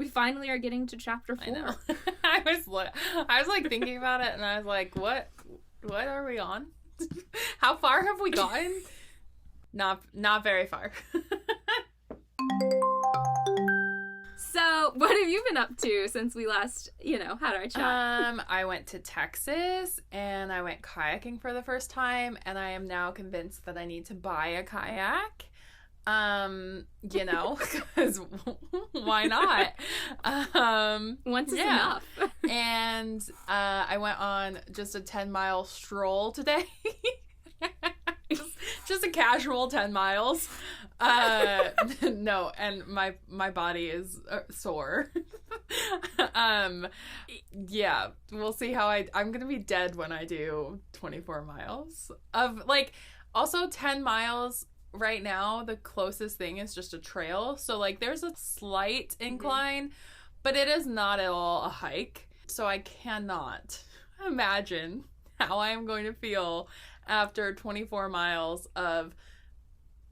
finally are getting to chapter 4. I know. I was like thinking about it, and I was like, what are we on? How far have we gotten? Not very far. So, what have you been up to since we last, had our chat? I went to Texas, and I went kayaking for the first time, and I am now convinced that I need to buy a kayak. Because why not? Once is enough. And I went on just a 10-mile stroll today. just a casual 10 miles. No, and my body is sore. Yeah, we'll see how I'm gonna be dead when I do 24 miles of also 10 miles. Right now, the closest thing is just a trail. So, there's a slight incline, but it is not at all a hike. So, I cannot imagine how I am going to feel after 24 miles of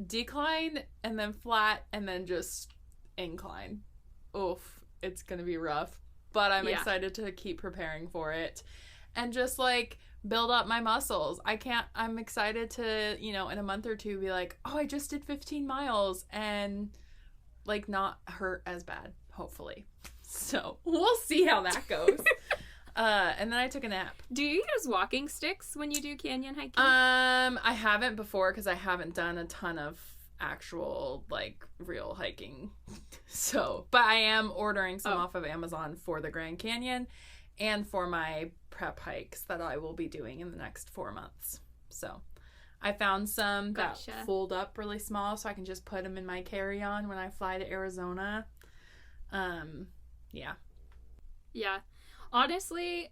decline and then flat and then just incline. Oof, it's going to be rough. But I'm excited to keep preparing for it and just, build up my muscles. I'm excited to, in a month or two be like, oh, I just did 15 miles and not hurt as bad, hopefully. So we'll see how that goes. And then I took a nap. Do you use walking sticks when you do canyon hiking? I haven't before because I haven't done a ton of actual real hiking. But I am ordering some off of Amazon for the Grand Canyon and for my prep hikes that I will be doing in the next 4 months. So I found some that fold up really small so I can just put them in my carry-on when I fly to Arizona. Yeah. Yeah. Honestly,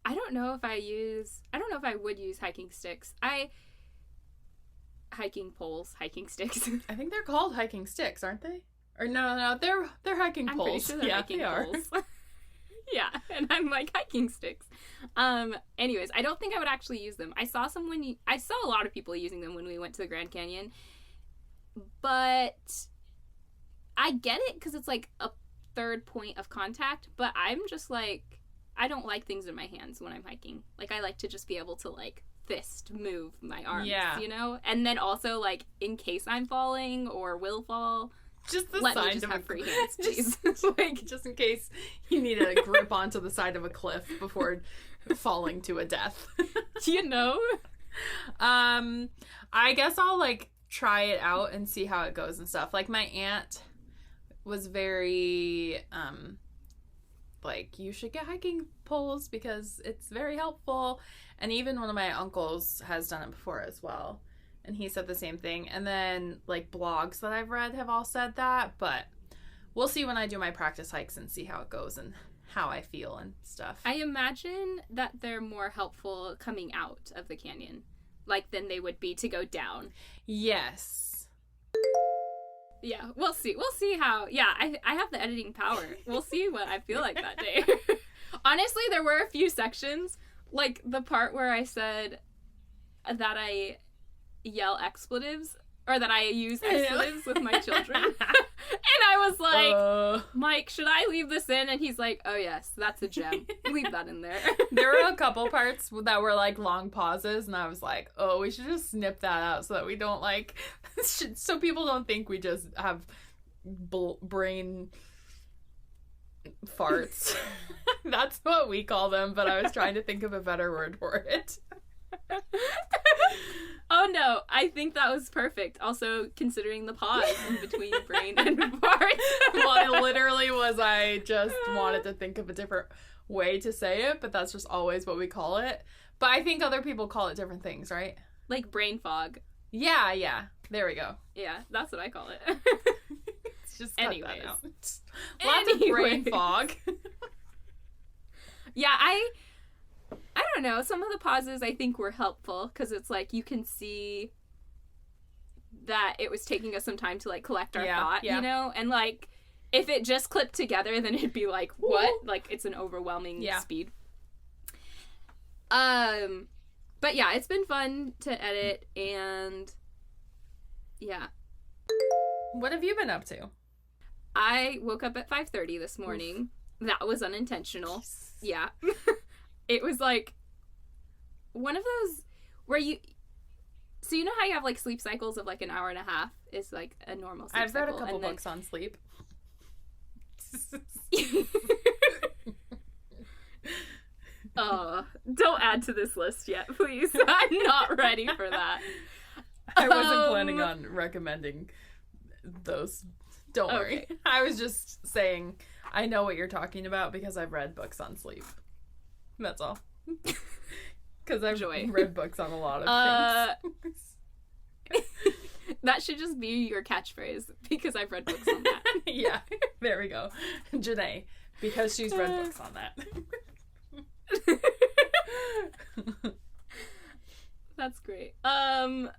I don't know if I would use hiking sticks. Hiking poles, hiking sticks. I think they're called hiking sticks, aren't they? Or no, they're hiking poles. I'm pretty sure they're hiking poles. Yeah, and I'm hiking sticks. Anyways, I don't think I would actually use them. I saw a lot of people using them when we went to the Grand Canyon, but I get it because it's a third point of contact, but I'm just I don't like things in my hands when I'm hiking. I like to just be able to fist move my arms, and then also in case I'm falling or will fall, just the let side me just of have free hands, please. Just in case you need to grip onto the side of a cliff before falling to a death. I guess I'll try it out and see how it goes and stuff. My aunt was very you should get hiking poles because it's very helpful, and even one of my uncles has done it before as well. And he said the same thing. And then, blogs that I've read have all said that. But we'll see when I do my practice hikes and see how it goes and how I feel and stuff. I imagine that they're more helpful coming out of the canyon, than they would be to go down. Yes. Yeah, we'll see. We'll see how... Yeah, I have the editing power. We'll see what I feel like that day. Honestly, there were a few sections, the part where I said that I yell expletives, or that I use expletives with my children. And I was like, Mike, should I leave this in? And he's like, oh yes, that's a gem. Leave that in there. There were a couple parts that were long pauses, and I was like, oh, we should just snip that out so that we don't so people don't think we just have brain farts. That's what we call them, but I was trying to think of a better word for it. Oh no, I think that was perfect. Also, considering the pause in between brain and fart. Well, it literally was, I just wanted to think of a different way to say it, but that's just always what we call it. But I think other people call it different things, right? Brain fog. Yeah. There we go. Yeah, that's what I call it. Just anyways. That out. Lots of brain fog. Yeah, I don't know. Some of the pauses I think were helpful because it's you can see that it was taking us some time to collect our thought, and if it just clipped together, then it'd be what? It's an overwhelming speed. But yeah, it's been fun to edit, and yeah. What have you been up to? I woke up at 5:30 this morning. Oof. That was unintentional. Jeez. Yeah. It was like one of those where so you know how you have like sleep cycles of like an hour and a half is like a normal sleep cycle. I've read a couple books on sleep. Oh, don't add to this list yet, please. I'm not ready for that. I wasn't planning on recommending those. Don't worry. I was just saying I know what you're talking about because I've read books on sleep. That's all. Because I've read books on a lot of things. That should just be your catchphrase, because I've read books on that. Yeah, there we go. Jenae, because she's read books on that. That's great. A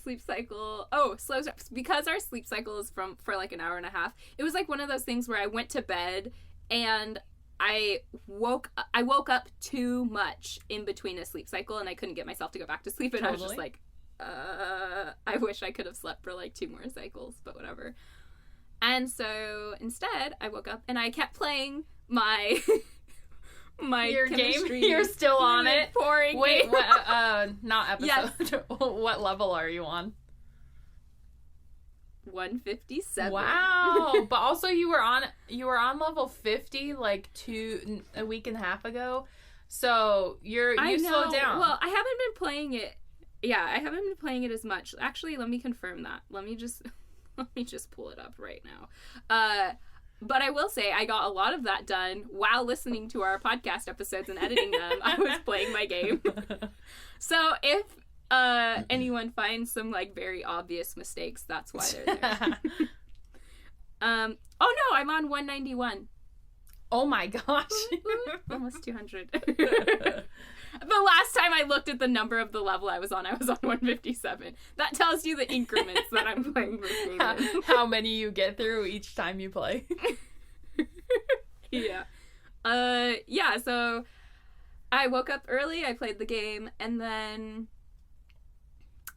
sleep cycle. Oh, slow steps. Because our sleep cycle is for like an hour and a half. It was like one of those things where I went to bed and I woke up too much in between a sleep cycle and I couldn't get myself to go back to sleep, and I was just like, I wish I could have slept for like 2 more cycles, but whatever. And so instead I woke up and I kept playing my your game. You're You're still on it. Pouring. Wait, what, not episode. Yes. What level are you on? 157. Wow. But also you were on level 50 like a week and a half ago. So you slowed down. Well, I haven't been playing it. Yeah, I haven't been playing it as much. Actually, let me confirm that. Let me just pull it up right now. But I will say I got a lot of that done while listening to our podcast episodes and editing them. I was playing my game. So if anyone finds some like very obvious mistakes, that's why they're there. Oh no, I'm on 191. Oh my gosh. Almost 200. The last time I looked at the number of the level I was on 157. That tells you the increments that I'm playing this game in. How many you get through each time you play. Yeah. Yeah, so I woke up early, I played the game, and then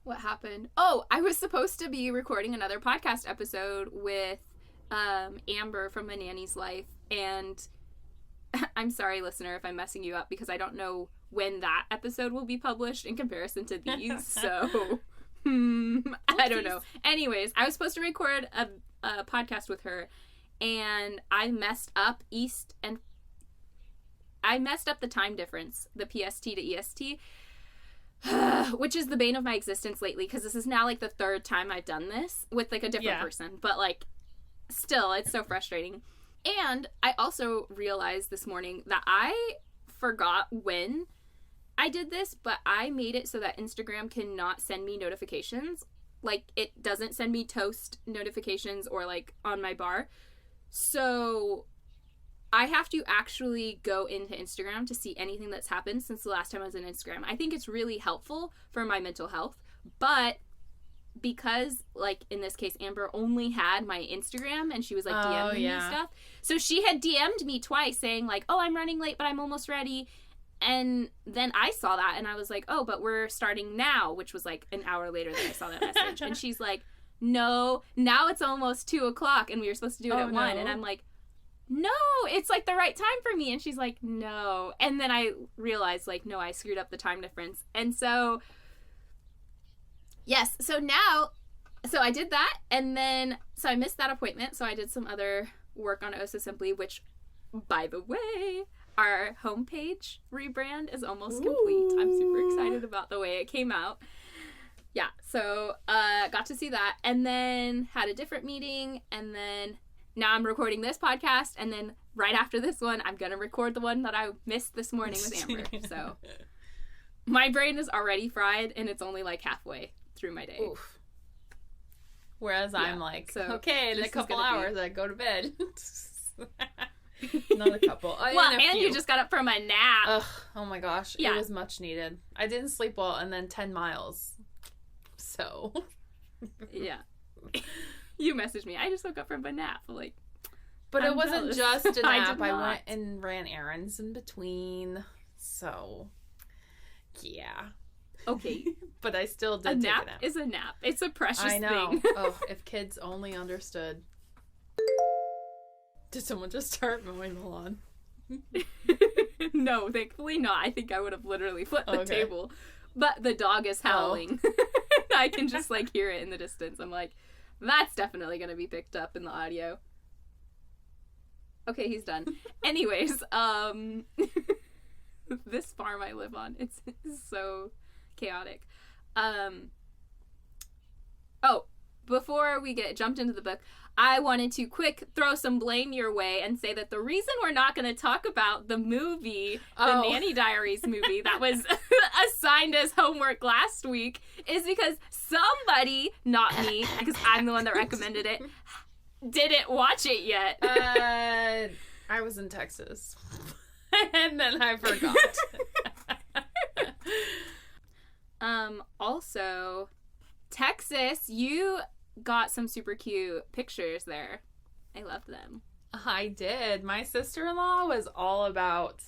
what happened? Oh, I was supposed to be recording another podcast episode with Amber from My Nanny's Life, and I'm sorry, listener, if I'm messing you up, because I don't know when that episode will be published in comparison to these, so I don't know. Anyways, I was supposed to record a podcast with her, and I messed up the time difference, the PST to EST, which is the bane of my existence lately, because this is now like the 3rd time I've done this with like a different person, but like still, it's so frustrating. And I also realized this morning that I forgot when I did this, but I made it so that Instagram cannot send me notifications. Like, it doesn't send me toast notifications or like on my bar. So I have to actually go into Instagram to see anything that's happened since the last time I was on Instagram. I think it's really helpful for my mental health, but because, like, in this case, Amber only had my Instagram and she was, like, DMing me stuff. So she had DM'd me twice saying, like, oh, I'm running late, but I'm almost ready. And then I saw that and I was like, oh, but we're starting now, which was, like, an hour later that I saw that message. And she's like, no, now it's almost 2 o'clock and we were supposed to do it at 1. And I'm like, no, it's, like, the right time for me. And she's like, no. And then I realized, like, no, I screwed up the time difference. And so... yes, so I did that, and then, so I missed that appointment, so I did some other work on Osa Simply, which, by the way, our homepage rebrand is almost complete. I'm super excited about the way it came out. Yeah, so, got to see that, and then had a different meeting, and then now I'm recording this podcast, and then right after this one, I'm gonna record the one that I missed this morning with Amber, so. My brain is already fried, and it's only, like, halfway through my day. Oof. Whereas I'm like, so okay, in a couple hours I go to bed. Not a couple. Well, and you just got up from a nap. Ugh, oh my gosh. Yeah. It was much needed. I didn't sleep well, and then 10 miles. So. Yeah. You messaged me. I just woke up from a nap. Like, but it wasn't just a nap. I went and ran errands in between. So, yeah. Okay. But I still did take a nap. Is a nap. It's a precious thing. I know. Oh, if kids only understood. Did someone just start mowing the lawn? No, thankfully not. I think I would have literally flipped the Okay. table. But the dog is howling. I can just like hear it in the distance. I'm like, that's definitely going to be picked up in the audio. Okay, he's done. Anyways, this farm I live on, it's so chaotic. Oh, before we get jumped into the book, I wanted to quick throw some blame your way and say that the reason we're not going to talk about the movie, the Nanny Diaries movie that was assigned as homework last week, is because somebody, not me, because I'm the one that recommended it, didn't watch it yet. I was in Texas. And then I forgot. Also, Texas, you got some super cute pictures there. I love them. I did. My sister-in-law was all about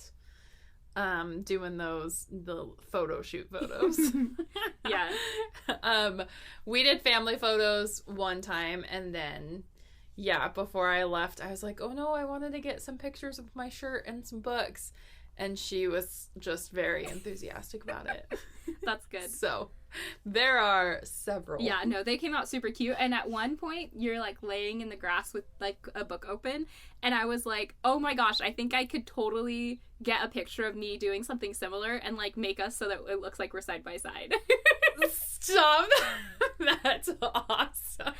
doing the photo shoot photos. Yeah. We did family photos one time, and then before I left I was like, oh no, I wanted to get some pictures of my shirt and some books, and she was just very enthusiastic about it. That's good. So there are several. Yeah, no, they came out super cute. And at one point, you're like laying in the grass with like a book open. And I was like, oh my gosh, I think I could totally get a picture of me doing something similar and like make us so that it looks like we're side by side. Stop. That's awesome.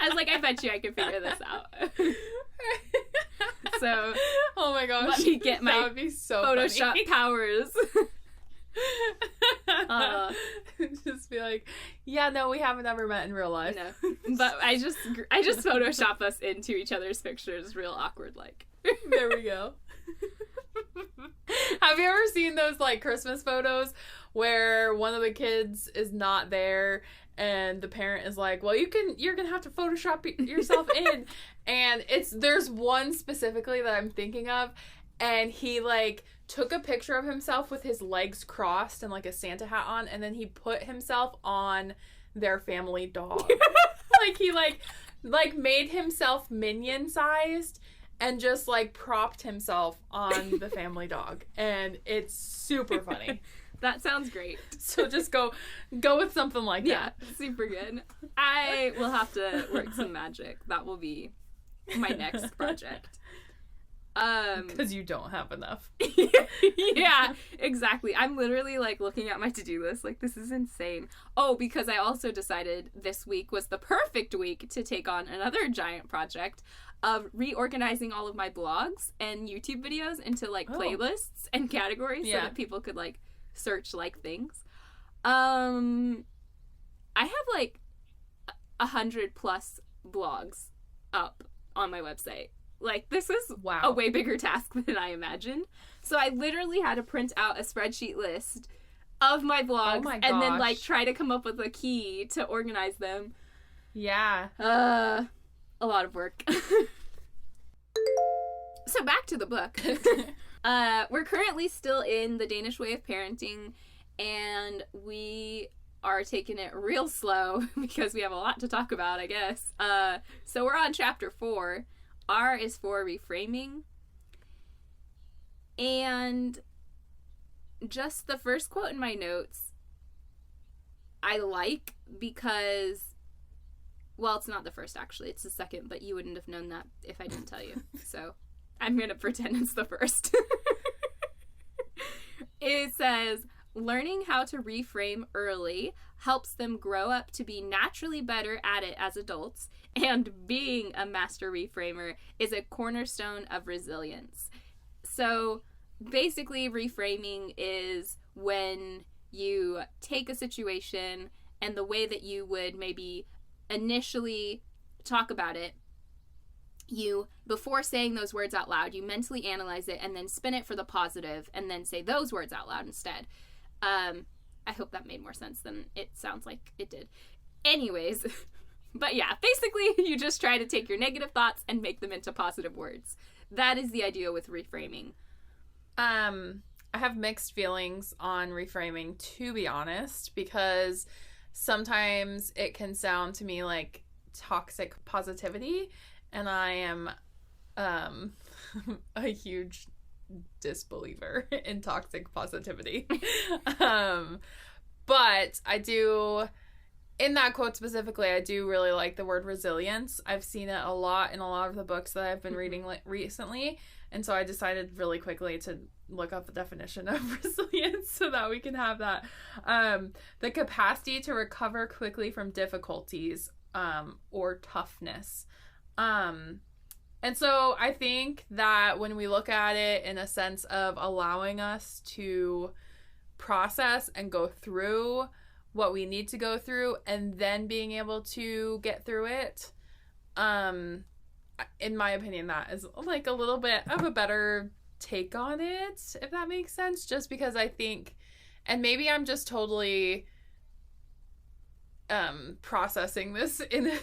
I was like, I bet you I could figure this out. So, oh my gosh, let me get my that would be so Photoshop funny. powers. Just be like, yeah, no, we haven't ever met in real life. No, but I just Photoshop us into each other's pictures, real awkward like. There we go. Have you ever seen those like Christmas photos where one of the kids is not there and the parent is like, well, you're gonna have to Photoshop yourself in, and there's one specifically that I'm thinking of, and he like took a picture of himself with his legs crossed and like a Santa hat on, and then he put himself on their family dog. Like he like made himself minion sized and just like propped himself on the family dog, and it's super funny. That sounds great. So just go with something like that. Yeah, super good. I will have to work some magic. That will be my next project. Because you don't have enough. Yeah, exactly. I'm literally like looking at my to-do list like, this is insane. Oh, because I also decided this week was the perfect week to take on another giant project of reorganizing all of my blogs and YouTube videos into like playlists and categories so that people could like search like things. I have like 100+ blogs up on my website. Like, this is a way bigger task than I imagined. So I literally had to print out a spreadsheet list of my blogs and then like try to come up with a key to organize them. Yeah. A lot of work. So back to the book. We're currently still in the Danish way of parenting, and we are taking it real slow because we have a lot to talk about, I guess. So we're on chapter 4. R is for reframing. And just the first quote in my notes, I like because, well, it's not the first actually, it's the second, but you wouldn't have known that if I didn't tell you. So I'm going to pretend it's the first. It says, learning how to reframe early helps them grow up to be naturally better at it as adults, and being a master reframer is a cornerstone of resilience. So basically, reframing is when you take a situation and the way that you would maybe initially talk about it, you, before saying those words out loud, you mentally analyze it and then spin it for the positive and then say those words out loud instead. I hope that made more sense than it sounds like it did. Anyways, but yeah, basically you just try to take your negative thoughts and make them into positive words. That is the idea with reframing. I have mixed feelings on reframing, to be honest, because sometimes it can sound to me like toxic positivity, and I am a huge disbeliever in toxic positivity. But I do, in that quote specifically, I do really like the word resilience. I've seen it a lot in a lot of the books that I've been reading recently. And so I decided really quickly to look up the definition of resilience so that we can have that. The capacity to recover quickly from difficulties, or toughness. And so I think that when we look at it in a sense of allowing us to process and go through what we need to go through and then being able to get through it, in my opinion, that is like a little bit of a better take on it, if that makes sense. Just because I think, and maybe I'm just totally processing this in a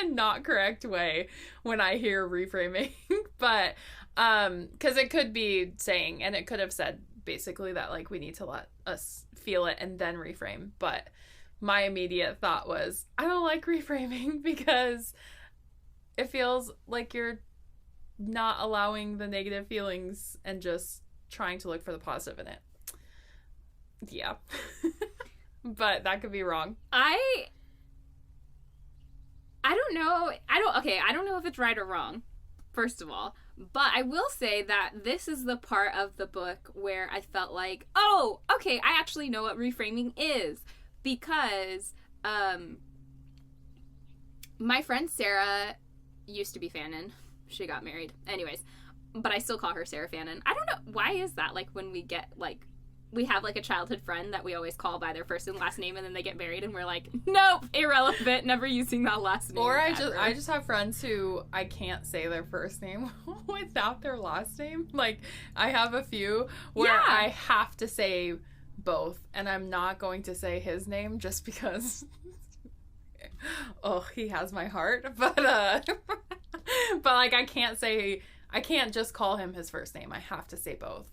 not correct way when I hear reframing, but because it could be saying, and it could have said basically that like we need to let us feel it and then reframe, but my immediate thought was I don't like reframing because it feels like you're not allowing the negative feelings and just trying to look for the positive in it. Yeah. But that could be wrong. I don't know. I don't know if it's right or wrong, first of all. But I will say that this is the part of the book where I felt like, oh, okay, I actually know what reframing is. Because my friend Sarah used to be Fannin. She got married. Anyways, but I still call her Sarah Fannin. I don't know. Why is that? Like when we get like, we have like a childhood friend that we always call by their first and last name and then they get married and we're like, nope, irrelevant, never using that last name. Or I just have friends who I can't say their first name without their last name. Like I have a few where I have to say both and I'm not going to say his name just because he has my heart. But like I can't just call him his first name. I have to say both.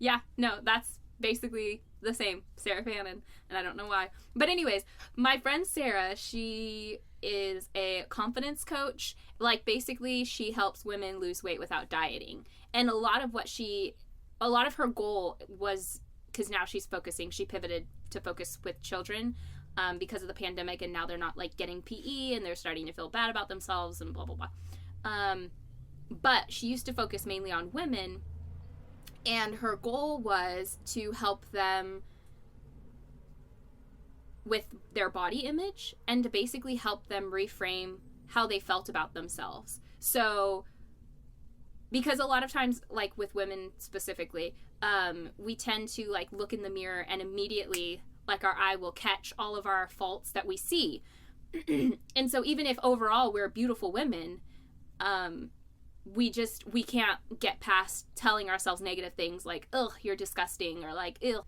Yeah, no, that's basically the same, Sarah Fannin, and I don't know why. But anyways, my friend Sarah, she is a confidence coach. Like, basically, she helps women lose weight without dieting. And a lot of her goal was, because now she pivoted to focus with children because of the pandemic, and now they're not, like, getting PE, and they're starting to feel bad about themselves, and blah, blah, blah. But she used to focus mainly on women. And her goal was to help them with their body image and to basically help them reframe how they felt about themselves. So, because a lot of times, like with women specifically, we tend to like look in the mirror and immediately, like our eye will catch all of our faults that we see. And so even if overall we're beautiful women, we can't get past telling ourselves negative things like, ugh, you're disgusting, or like, ugh.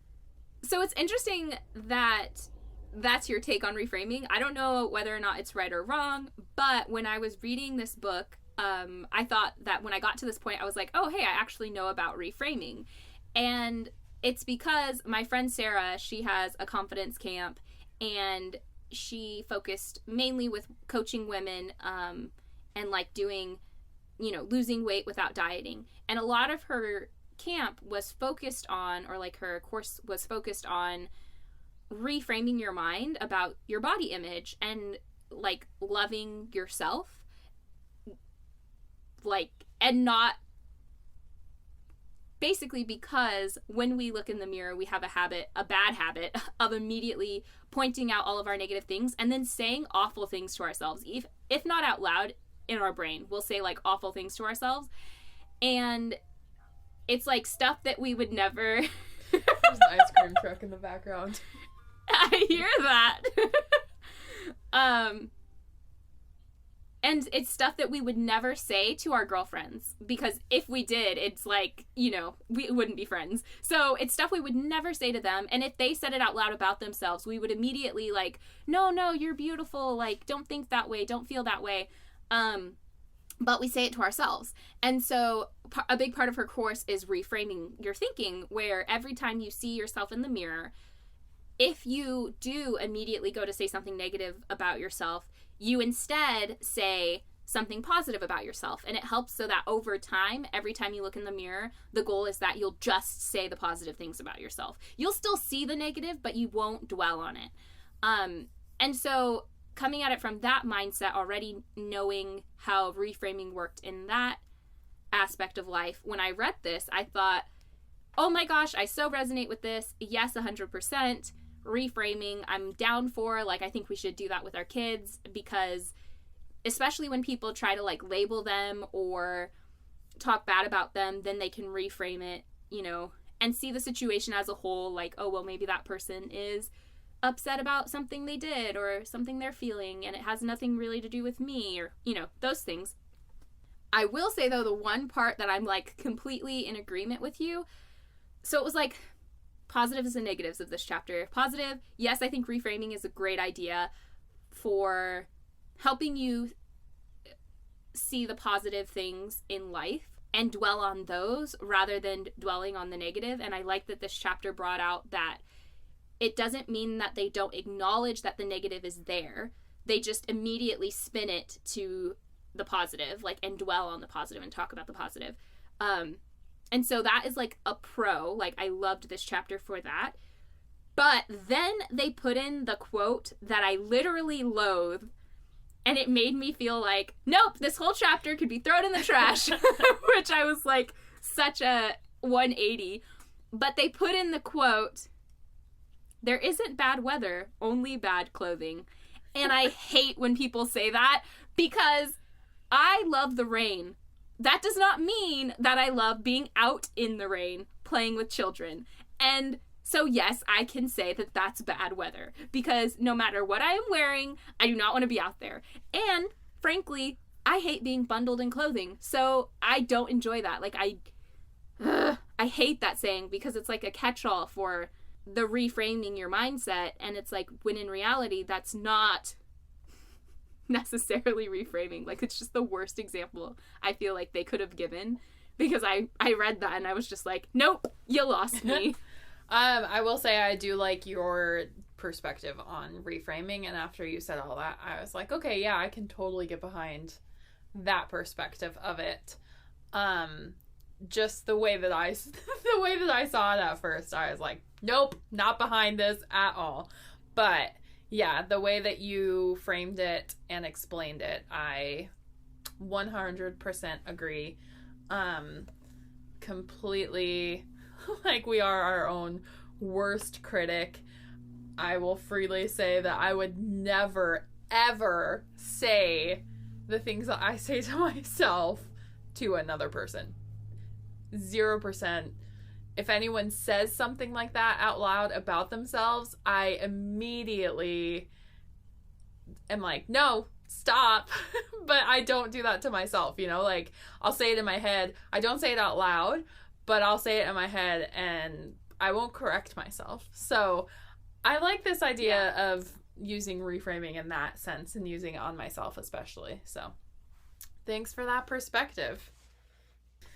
So it's interesting that that's your take on reframing. I don't know whether or not it's right or wrong, but when I was reading this book, I thought that when I got to this point, I was like, oh, hey, I actually know about reframing. And it's because my friend Sarah, she has a confidence camp, and she focused mainly with coaching women and like doing, losing weight without dieting. And a lot of her camp was focused on, or like her course was focused on reframing your mind about your body image and like loving yourself, like, and not basically, because when we look in the mirror, we have a bad habit of immediately pointing out all of our negative things and then saying awful things to ourselves, if not out loud. In our brain, we'll say like awful things to ourselves, and it's like stuff that we would never. There's an ice cream truck in the background. I hear that. And it's stuff that we would never say to our girlfriends, because if we did, it's like, we wouldn't be friends. So it's stuff we would never say to them. And if they said it out loud about themselves, we would immediately like, no, you're beautiful. Like, don't think that way. Don't feel that way. But we say it to ourselves. And so a big part of her course is reframing your thinking, where every time you see yourself in the mirror, if you do immediately go to say something negative about yourself, you instead say something positive about yourself. And it helps so that over time, every time you look in the mirror, the goal is that you'll just say the positive things about yourself. You'll still see the negative, but you won't dwell on it. And so coming at it from that mindset, already knowing how reframing worked in that aspect of life, when I read this, I thought, oh my gosh, I so resonate with this. Yes, 100%. Reframing, I'm down for. Like, I think we should do that with our kids, because especially when people try to like label them or talk bad about them, then they can reframe it, you know, and see the situation as a whole. Like, oh, well, maybe that person is upset about something they did or something they're feeling, and it has nothing really to do with me, or, you know, those things. I will say, though, the one part that I'm like completely in agreement with you. So it was like positives and negatives of this chapter. Positive, yes, I think reframing is a great idea for helping you see the positive things in life and dwell on those rather than dwelling on the negative. And I like that this chapter brought out that it doesn't mean that they don't acknowledge that the negative is there. They just immediately spin it to the positive, like, and dwell on the positive and talk about the positive. And so that is like a pro. Like, I loved this chapter for that. But then they put in the quote that I literally loathe, and it made me feel like, nope, this whole chapter could be thrown in the trash, which I was like, such a 180. But they put in the quote, there isn't bad weather, only bad clothing. And I hate when people say that, because I love the rain. That does not mean that I love being out in the rain, playing with children. And so, yes, I can say that that's bad weather, because no matter what I am wearing, I do not want to be out there. And frankly, I hate being bundled in clothing, so I don't enjoy that. Like, I hate that saying, because it's like a catch-all for the reframing your mindset. And it's like, when in reality, that's not necessarily reframing. Like, it's just the worst example I feel like they could have given, because I read that and I was just like, nope, you lost me. I will say I do like your perspective on reframing, and after you said all that, I was like, okay, yeah, I can totally get behind that perspective of it. Just the way that I saw it at first, I was like, nope, not behind this at all. But yeah, the way that you framed it and explained it, I 100% agree. Completely, like, we are our own worst critic. I will freely say that I would never, ever say the things that I say to myself to another person. 0%. If anyone says something like that out loud about themselves, I immediately am like, no, stop. But I don't do that to myself, you know? Like, I'll say it in my head. I don't say it out loud, but I'll say it in my head, and I won't correct myself. So I like this idea of using reframing in that sense, and using it on myself especially. So thanks for that perspective.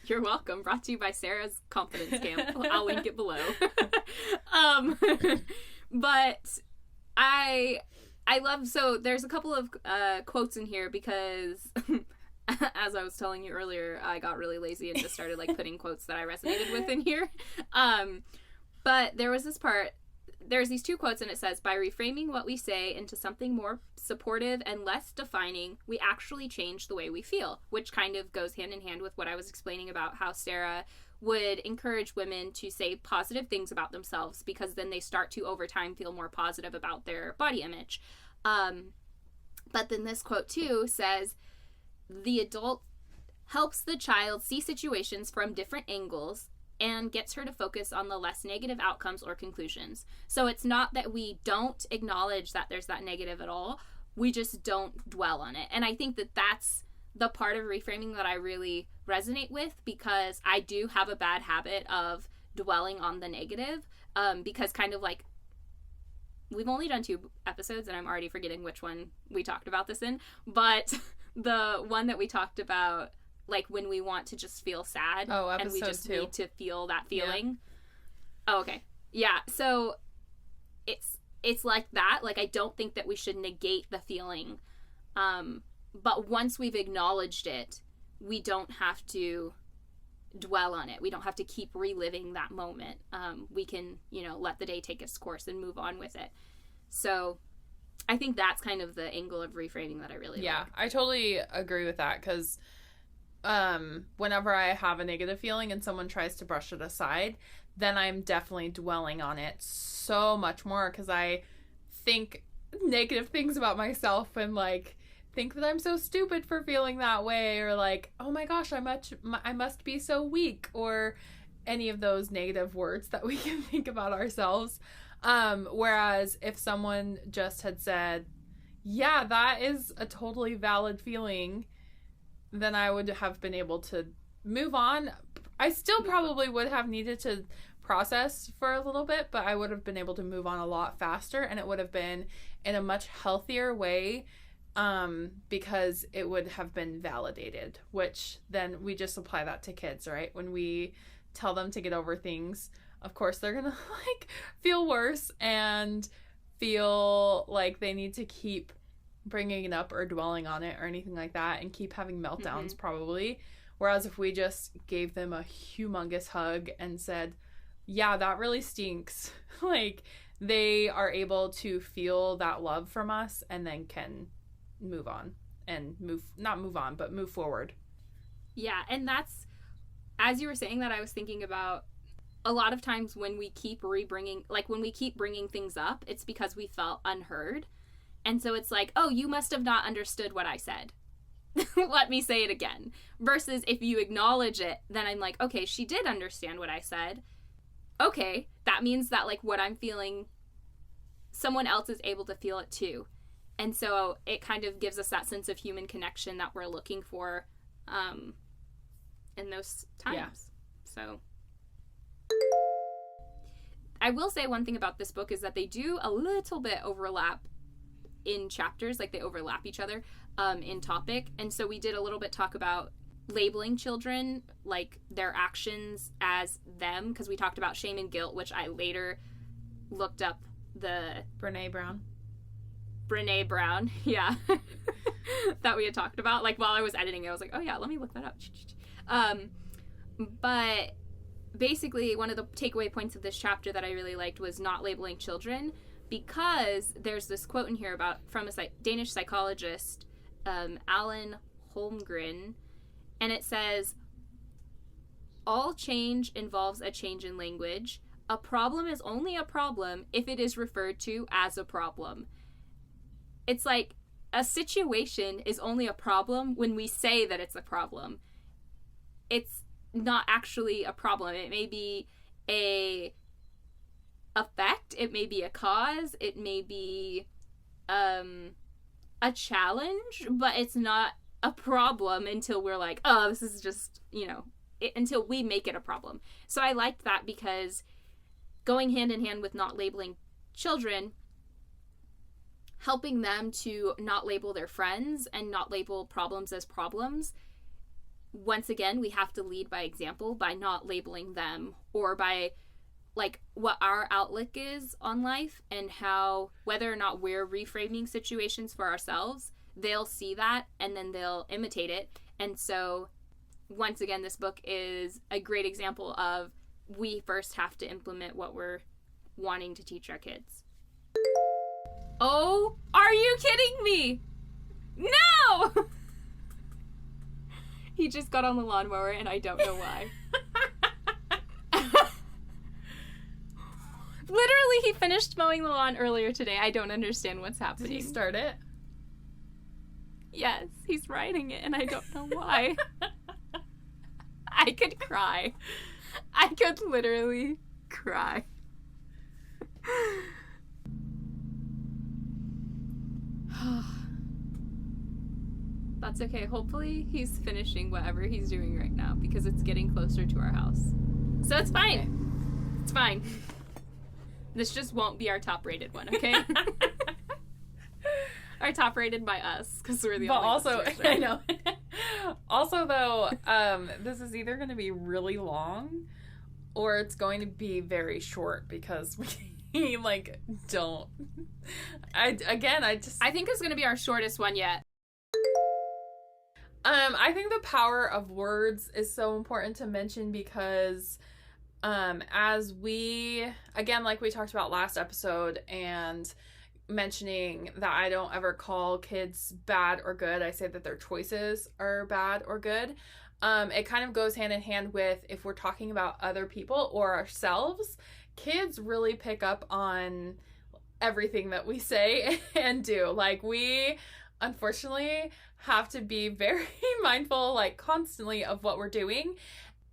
You're welcome. Brought to you by Sarah's Confidence Camp. I'll link it below. But I love, so there's a couple of quotes in here, because as I was telling you earlier, I got really lazy and just started like putting quotes that I resonated with in here. But there was this part, there's these two quotes, and it says, by reframing what we say into something more supportive and less defining, we actually change the way we feel, which kind of goes hand in hand with what I was explaining about how Sarah would encourage women to say positive things about themselves, because then they start to, over time, feel more positive about their body image. But then this quote too says, the adult helps the child see situations from different angles and gets her to focus on the less negative outcomes or conclusions. So it's not that we don't acknowledge that there's that negative at all. We just don't dwell on it. And I think that that's the part of reframing that I really resonate with, because I do have a bad habit of dwelling on the negative, because kind of like, we've only done 2 episodes and I'm already forgetting which one we talked about this in, but the one that we talked about, like, when we want to just feel sad, and we just 2. Need to feel that feeling. Yeah. Oh, okay. Yeah, so it's like that. Like, I don't think that we should negate the feeling, But once we've acknowledged it, we don't have to dwell on it. We don't have to keep reliving that moment. We can, let the day take its course and move on with it. So I think that's kind of the angle of reframing that I really like. Yeah, I totally agree with that, because whenever I have a negative feeling and someone tries to brush it aside, then I'm definitely dwelling on it so much more, because I think negative things about myself and like think that I'm so stupid for feeling that way, or like, oh my gosh, I must be so weak, or any of those negative words that we can think about ourselves. Whereas if someone just had said, yeah, that is a totally valid feeling, then I would have been able to move on. I still probably would have needed to process for a little bit, but I would have been able to move on a lot faster, and it would have been in a much healthier way, because it would have been validated, which then we just apply that to kids, right? When we tell them to get over things, of course they're gonna like feel worse and feel like they need to keep bringing it up or dwelling on it or anything like that, and keep having meltdowns probably. Whereas if we just gave them a humongous hug and said, yeah, that really stinks, like, they are able to feel that love from us and then can move on and move forward. Yeah, and that's, as you were saying that, I was thinking about a lot of times when we keep bringing things up, it's because we felt unheard. And so it's like, oh, you must have not understood what I said. Let me say it again. Versus if you acknowledge it, then I'm like, okay, she did understand what I said. Okay, that means that like what I'm feeling, someone else is able to feel it too. And so it kind of gives us that sense of human connection that we're looking for in those times. Yeah. So I will say one thing about this book is that they do a little bit overlap in chapters, like they overlap each other in topic. And so we did a little bit talk about labeling children, like their actions as them, because we talked about shame and guilt, which I later looked up the Brene Brown, yeah, that we had talked about. Like while I was editing it, I was like, oh yeah, let me look that up. But basically one of the takeaway points of this chapter that I really liked was not labeling children, because there's this quote in here from a Danish psychologist, Alan Holmgren, and it says, all change involves a change in language. A problem is only a problem if it is referred to as a problem. It's like a situation is only a problem when we say that it's a problem. It's not actually a problem. It may be a effect, it may be a cause, it may be a challenge, but it's not a problem until we're like, oh, this is just, until we make it a problem. So I liked that, because going hand in hand with not labeling children, helping them to not label their friends and not label problems as problems, once again, we have to lead by example by not labeling them, or by like what our outlook is on life, and how whether or not we're reframing situations for ourselves, they'll see that and then they'll imitate it. And so once again, this book is a great example of we first have to implement what we're wanting to teach our kids. Oh, are you kidding me? No! He just got on the lawnmower and I don't know why. Literally, he finished mowing the lawn earlier today. I don't understand what's happening. Did he start it? Yes, he's riding it and I don't know why. I could cry. I could literally cry. That's okay. Hopefully he's finishing whatever he's doing right now, because it's getting closer to our house. So it's fine. Okay. It's fine. This just won't be our top rated one, okay? Our top rated by us, because we're the only ones. But also, I know. Also, though, this is either going to be really long or it's going to be very short, because we don't. I think it's going to be our shortest one yet. I think the power of words is so important to mention because as we, again, like we talked about last episode and mentioning that I don't ever call kids bad or good. I say that their choices are bad or good. It kind of goes hand in hand with if we're talking about other people or ourselves, kids really pick up on everything that we say and do. Like, we unfortunately have to be very mindful, like, constantly of what we're doing,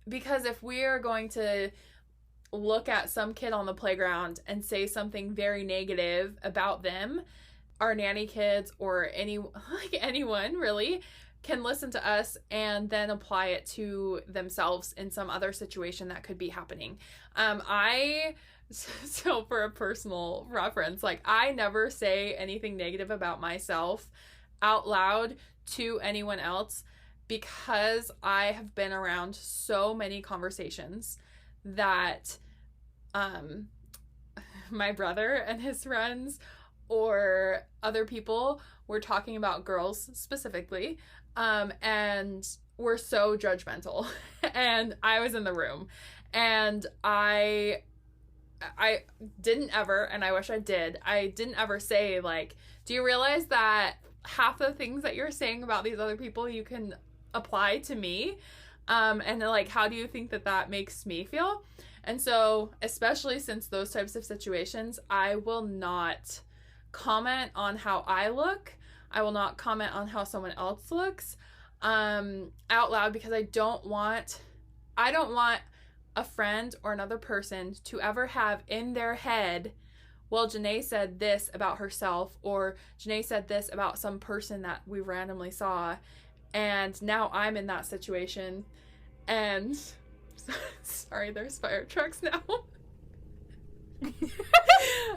because if we are going to look at some kid on the playground and say something very negative about them, our nanny kids or anyone really can listen to us and then apply it to themselves in some other situation that could be happening. So for a personal reference, like, I never say anything negative about myself out loud to anyone else because I have been around so many conversations that my brother and his friends or other people were talking about girls specifically, and were so judgmental. And I was in the room, and I didn't ever, and I wish I didn't ever say, like, do you realize that half the things that you're saying about these other people you can apply to me? And like, how do you think that makes me feel? And so, especially since those types of situations, I will not comment on how I look. I will not comment on how someone else looks out loud, because I don't want a friend or another person to ever have in their head, well, Jenae said this about herself, or Jenae said this about some person that we randomly saw, and now I'm in that situation, and sorry, there's fire trucks now.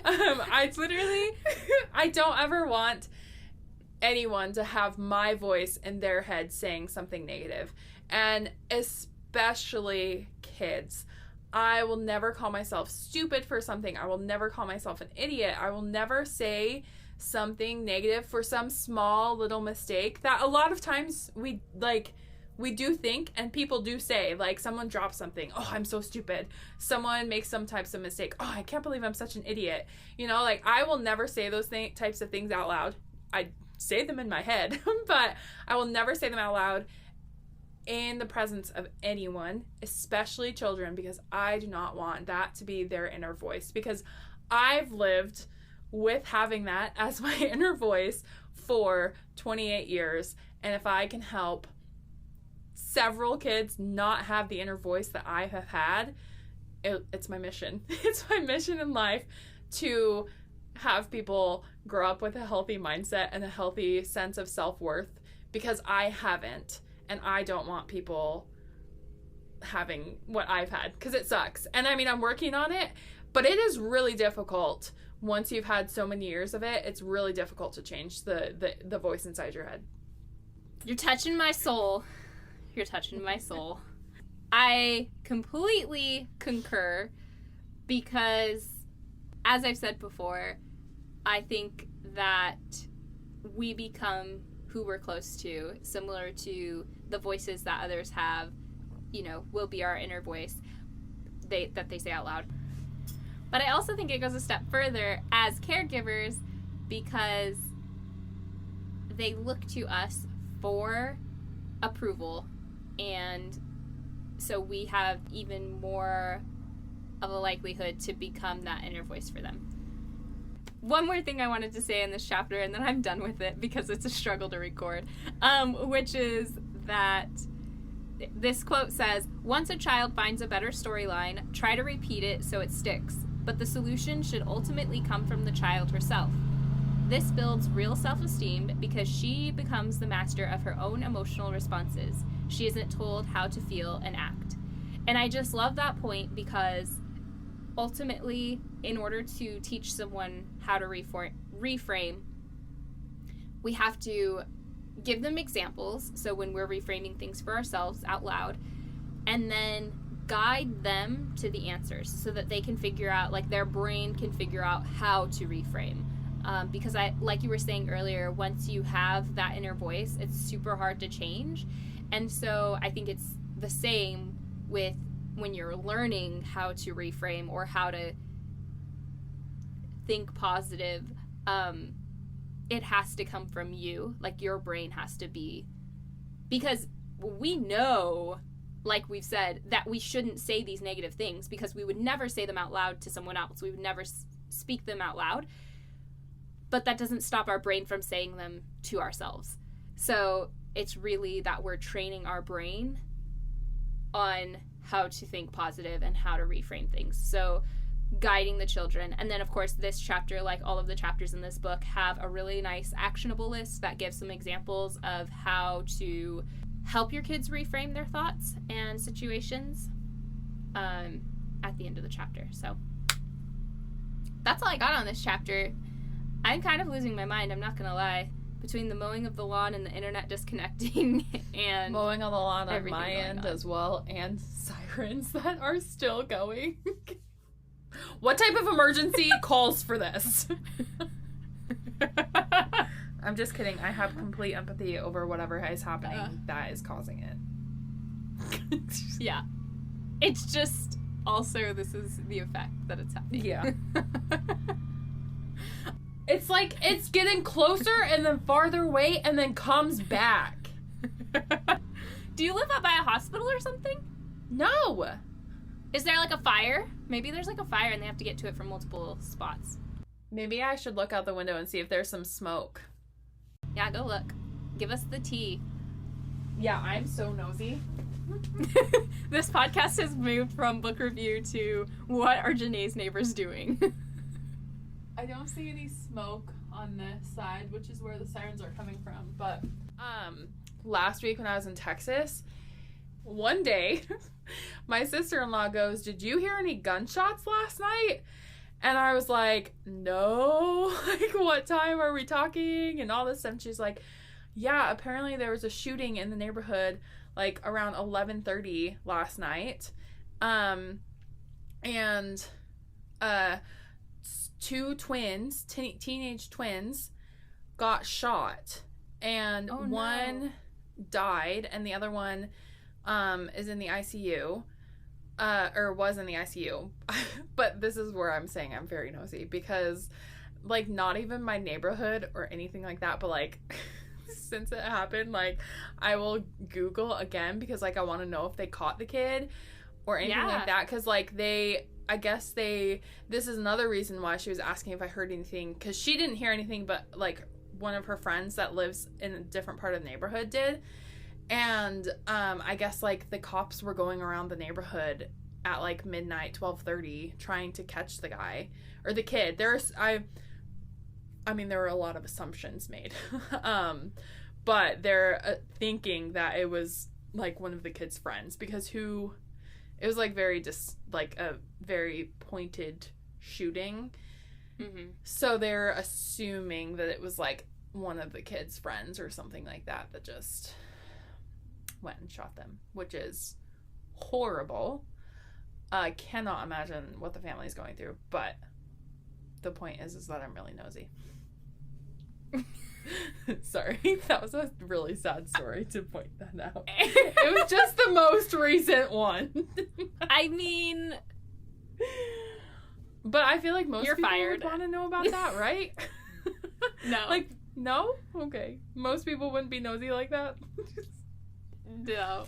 I don't ever want anyone to have my voice in their head saying something negative, and especially kids. I will never call myself stupid for something. I will never call myself an idiot. I will never say something negative for some small little mistake that a lot of times we do think, and people do say, like, someone drops something, oh, I'm so stupid. Someone makes some types of mistake, oh, I can't believe I'm such an idiot. You know, like, I will never say those types of things out loud. I say them in my head, but I will never say them out loud in the presence of anyone, especially children, because I do not want that to be their inner voice, because I've lived with having that as my inner voice for 28 years, and if I can help several kids not have the inner voice that I have had, it's my mission. It's my mission in life to have people grow up with a healthy mindset and a healthy sense of self-worth, because I haven't, and I don't want people having what I've had, because it sucks. And I mean, I'm working on it, but it is really difficult. Once you've had so many years of it, it's really difficult to change the voice inside your head. You're touching my soul. You're touching my soul. I completely concur, because, as I've said before, I think that we become who we're close to, similar to the voices that others have, you know, will be our inner voice that they say out loud. But I also think it goes a step further as caregivers, because they look to us for approval, and so we have even more of a likelihood to become that inner voice for them. One more thing I wanted to say in this chapter, and then I'm done with it because it's a struggle to record, which is that this quote says, "Once a child finds a better storyline, try to repeat it so it sticks, but the solution should ultimately come from the child herself. This builds real self-esteem because she becomes the master of her own emotional responses. She isn't told how to feel and act." And I just love that point, because ultimately, in order to teach someone how to reframe, we have to give them examples, so when we're reframing things for ourselves out loud, and then guide them to the answers so that they can figure out, like, their brain can figure out how to reframe. Because like you were saying earlier, once you have that inner voice, it's super hard to change. And so I think it's the same with when you're learning how to reframe or how to think positive. It has to come from you. Like, your brain has to be, because we know, like we've said, that we shouldn't say these negative things because we would never say them out loud to someone else. We would never speak them out loud. But that doesn't stop our brain from saying them to ourselves. So it's really that we're training our brain on how to think positive and how to reframe things. So guiding the children. And then, of course, this chapter, like all of the chapters in this book, have a really nice actionable list that gives some examples of how to help your kids reframe their thoughts and situations at the end of the chapter. So that's all I got on this chapter. I'm kind of losing my mind, I'm not going to lie, between the mowing of the lawn and the internet disconnecting and mowing on the lawn on my end as well, and sirens that are still going. What type of emergency calls for this? I'm just kidding. I have complete empathy over whatever is happening that is causing it. Yeah. It's just, also, this is the effect that it's having. Yeah. It's like it's getting closer and then farther away and then comes back. Do you live up by a hospital or something? No. Is there like a fire? Maybe there's like a fire and they have to get to it from multiple spots. Maybe I should look out the window and see if there's some smoke. Yeah, go look. Give us the tea. Yeah, I'm so nosy. This podcast has moved from book review to what are Jenae's neighbors doing? I don't see any smoke on this side, which is where the sirens are coming from. But last week when I was in Texas, one day, my sister-in-law goes, "Did you hear any gunshots last night?" And I was like, "No." Like, what time are we talking? And all this stuff. And she's like, "Yeah, apparently there was a shooting in the neighborhood, like, around 11:30 last night. And two twins, teenage twins, got shot. And one died, and the other one is in the ICU. Or was in the ICU." But this is where I'm saying I'm very nosy, because, like, not even my neighborhood or anything like that, but, like, since it happened, like, I will Google again, because, like, I want to know if they caught the kid or anything like that, because, like, this is another reason why she was asking if I heard anything, because she didn't hear anything, but, like, one of her friends that lives in a different part of the neighborhood did. And I guess, like, the cops were going around the neighborhood at, like, midnight, 12:30, trying to catch the guy or the kid. I mean, there were a lot of assumptions made, but they're thinking that it was, like, one of the kid's friends, because it was, like, like a very pointed shooting. Mm-hmm. So they're assuming that it was, like, one of the kid's friends or something like that just went and shot them, which is horrible. I cannot imagine what the family's going through, but the point is that I'm really nosy. Sorry, that was a really sad story to point that out. It was just the most recent one. I mean, but I feel like most people fired. would want to know about that, right? No. Like, no? Okay. Most people wouldn't be nosy like that? No.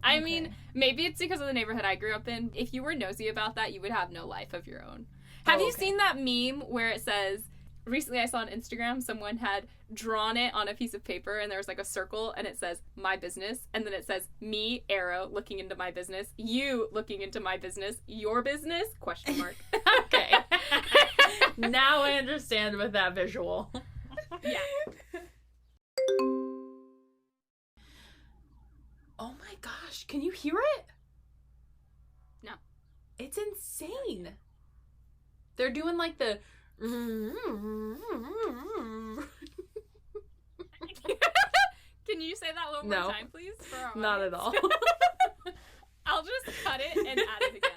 I mean, maybe it's because of the neighborhood I grew up in. If you were nosy about that, you would have no life of your own. Have you seen that meme where it says, recently I saw on Instagram, someone had drawn it on a piece of paper and there was like a circle and it says, "My business." And then it says, "Me, arrow, looking into my business. You, looking into my business. Your business? Question mark." Okay. Now I understand with that visual. Yeah. Oh my gosh, can you hear it? No. It's insane. They're doing like the... Can you say that one more time, please? Not at all. I'll just cut it and add it again.